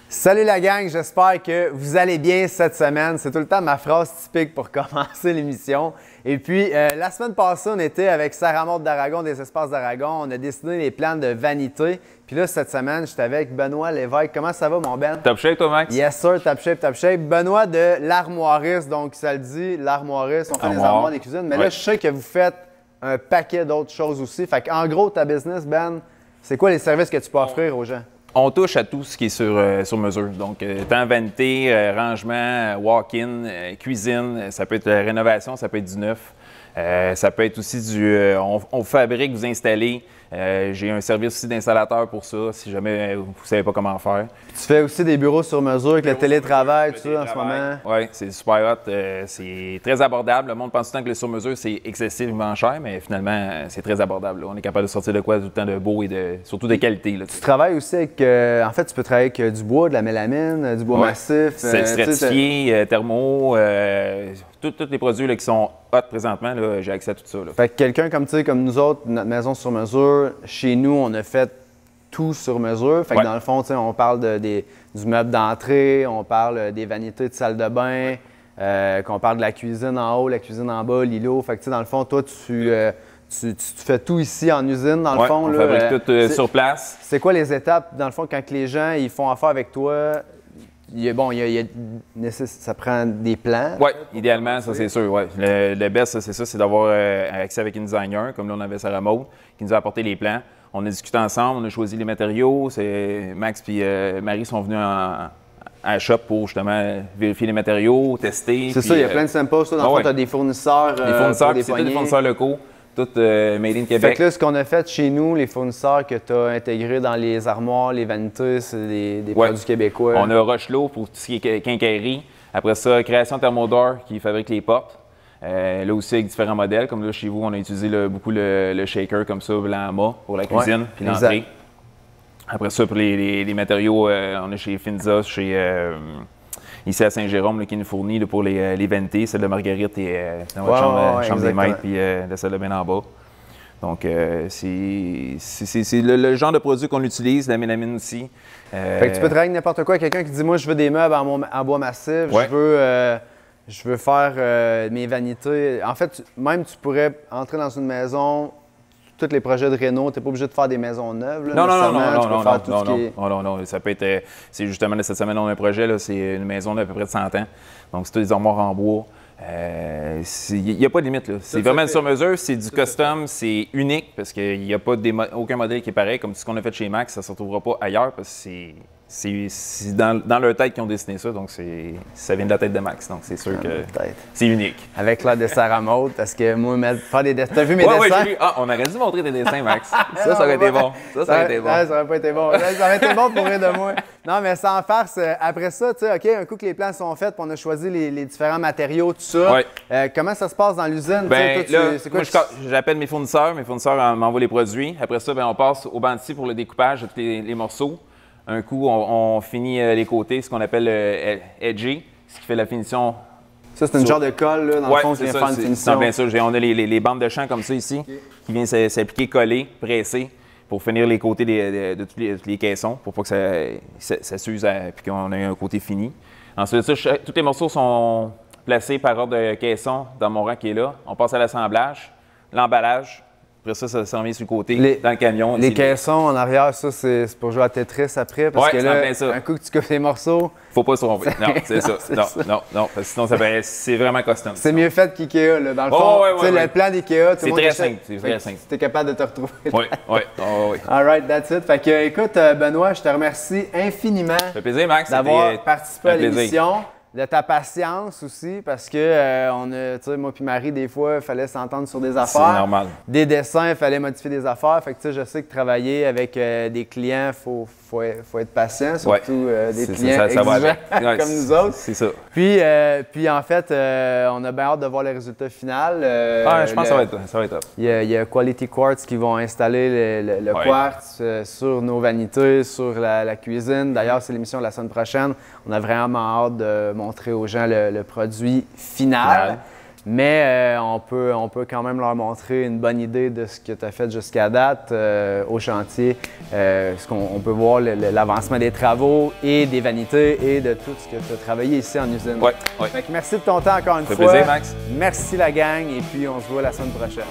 Salut la gang, j'espère que vous allez bien cette semaine. C'est tout le temps ma phrase typique pour commencer l'émission. Et puis, la semaine passée, on était avec Sarah Maud d'Aragon, des Espaces d'Aragon. On a dessiné les plans de vanité. Puis là, cette semaine, j'étais avec Benoît Lévesque. Comment ça va, mon Ben? Top shape, toi, Max? Yes, sir, top shape, top shape. Benoît de l'Armoiriste, donc ça le dit, l'Armoiriste. On fait des armoires, des cuisines. Mais là, je sais que vous faites un paquet d'autres choses aussi. Fait qu'en gros, ta business, Ben, c'est quoi les services que tu peux offrir aux gens? On touche à tout ce qui est sur mesure. Donc, tant vanité, rangement, walk-in, cuisine, ça peut être la rénovation, ça peut être du neuf. Ça peut être aussi on fabrique, vous installez. J'ai un service aussi d'installateur pour ça, si jamais vous ne savez pas comment faire. Tu fais aussi des bureaux sur mesure avec le télétravail, tout ça, en ce moment? Oui, c'est super hot. C'est très abordable. Le monde pense tout le temps que le sur mesure, c'est excessivement cher, mais finalement, c'est très abordable. Là. On est capable de sortir de quoi tout le temps de beau et surtout de qualité. Là, tu travailles aussi avec... en fait, tu peux travailler avec du bois, de la mélamine, du bois massif. C'est stratifié, thermo... tous les produits là, qui sont hot présentement, j'ai accès à tout ça. Là. Fait que quelqu'un comme nous autres, notre maison sur mesure, chez nous, on a fait tout sur mesure. Fait que dans le fond, on parle du meuble d'entrée, on parle des vanités de salle de bain, qu'on parle de la cuisine en haut, la cuisine en bas, l'îlot. Fait que dans le fond, toi, tu fais tout ici en usine, dans le fond. On fabrique tout sur place. C'est quoi les étapes, dans le fond, quand les gens ils font affaire avec toi? Ça prend des plans. Oui, idéalement, ça c'est sûr. Ouais. Le best, c'est ça, c'est d'avoir accès avec une designer, comme là on avait Sarah Maud, qui nous a apporté les plans. On a discuté ensemble, on a choisi les matériaux. Max et Marie sont venus à la shop pour justement vérifier les matériaux, tester. C'est ça, il y a plein de samples. Dans le fond, tu as des fournisseurs. Des fournisseurs, c'est tous des fournisseurs locaux. Tout made in Québec. Fait que là, ce qu'on a fait chez nous, les fournisseurs que tu as intégrés dans les armoires, les vanités, c'est des produits québécois. On a Rochelot pour tout ce qui est quincaillerie. Après ça, Création Thermodor qui fabrique les portes. Là aussi avec différents modèles. Comme là, chez vous, on a utilisé beaucoup le shaker comme ça, blanc amas pour la cuisine puis l'entrée. Après ça, pour les matériaux, on a chez Finza, ici à Saint-Jérôme, qui nous fournit pour les vanités, celle de Marguerite et dans votre chambre des maîtres, puis la salle de bain en bas. Donc, c'est le genre de produit qu'on utilise, la mélamine aussi. Fait que tu peux travailler avec n'importe quoi. Quelqu'un qui dit, moi, je veux des meubles en bois massif, je veux faire mes vanités. En fait, même tu pourrais entrer dans une maison, tous les projets de réno, tu n'es pas obligé de faire des maisons neuves. Là, non. Ça peut être. C'est justement cette semaine, on a un projet, c'est une maison d'à peu près de 100 ans. Donc, c'est des armoires en bois. Il n'y a pas de limite. C'est vraiment sur mesure, c'est du custom, c'est unique parce qu'il n'y a pas aucun modèle qui est pareil. Comme ce qu'on a fait chez Max, ça ne se retrouvera pas ailleurs parce que c'est dans leur tête qu'ils ont dessiné ça. Donc, ça vient de la tête de Max. Donc, c'est sûr que c'est unique. Avec l'aide de Sarah Maud, parce que moi, faire des dessins. T'as vu mes dessins? Oui, j'ai vu. Ah, on aurait dû montrer tes dessins, Max. Ça aurait été bon. Ça aurait été bon. Ça aurait pas été bon. Ça aurait été bon pour rire de moi. Non, mais sans farce, après ça, tu sais, OK, un coup que les plans sont faits, puis on a choisi les différents matériaux, tout ça. Comment ça se passe dans l'usine? Ben, là, moi, j'appelle mes fournisseurs. Mes fournisseurs m'envoient les produits. Après ça, on passe au bandit pour le découpage de tous les morceaux. Un coup, on finit les côtés, ce qu'on appelle le edging, ce qui fait la finition. Ça, c'est une genre de colle, là, dans le fond, qui vient faire une finition. Bien sûr, on a les bandes de champ comme ça ici, qui viennent s'appliquer, coller, presser, pour finir les côtés de tous les caissons, pour pas que ça s'use puis qu'on ait un côté fini. Ensuite, tous les morceaux sont placés par ordre de caisson dans mon rang qui est là. On passe à l'assemblage, l'emballage. Après ça s'en vient sur le côté, dans le camion. Les caissons en arrière, ça, c'est pour jouer à Tetris après. Parce que là, un coup que tu coupes les morceaux... Faut pas se tromper. Non, c'est ça. Non, parce que sinon, c'est vraiment custom. C'est mieux fait qu'IKEA, là. Dans le fond, le plan d'IKEA, c'est très simple. C'est très simple. Tu es capable de te retrouver. Oui. All right, that's it. Fait que, écoute, Benoît, je te remercie infiniment. Ça fait plaisir, Max. D'avoir participé à l'émission. de ta patience aussi, parce que tu sais, moi puis Marie, des fois, il fallait s'entendre sur des affaires. C'est normal. Des dessins, il fallait modifier des affaires. Fait que, tu sais, je sais que travailler avec des clients, faut être patient, surtout des clients exigeants comme nous autres. C'est ça. Puis en fait, on a bien hâte de voir le résultat final. Je pense que ça va être top. Il y a Quality Quartz qui vont installer le quartz sur nos vanités, sur la cuisine. D'ailleurs, c'est l'émission de la semaine prochaine. On a vraiment hâte de montrer aux gens le produit final. Mais on peut quand même leur montrer une bonne idée de ce que tu as fait jusqu'à date au chantier. On peut voir l'avancement des travaux et des vanités et de tout ce que tu as travaillé ici en usine. Ouais. Fait que merci de ton temps encore une fois. Ça fait plaisir, Max. Merci la gang et puis on se voit la semaine prochaine.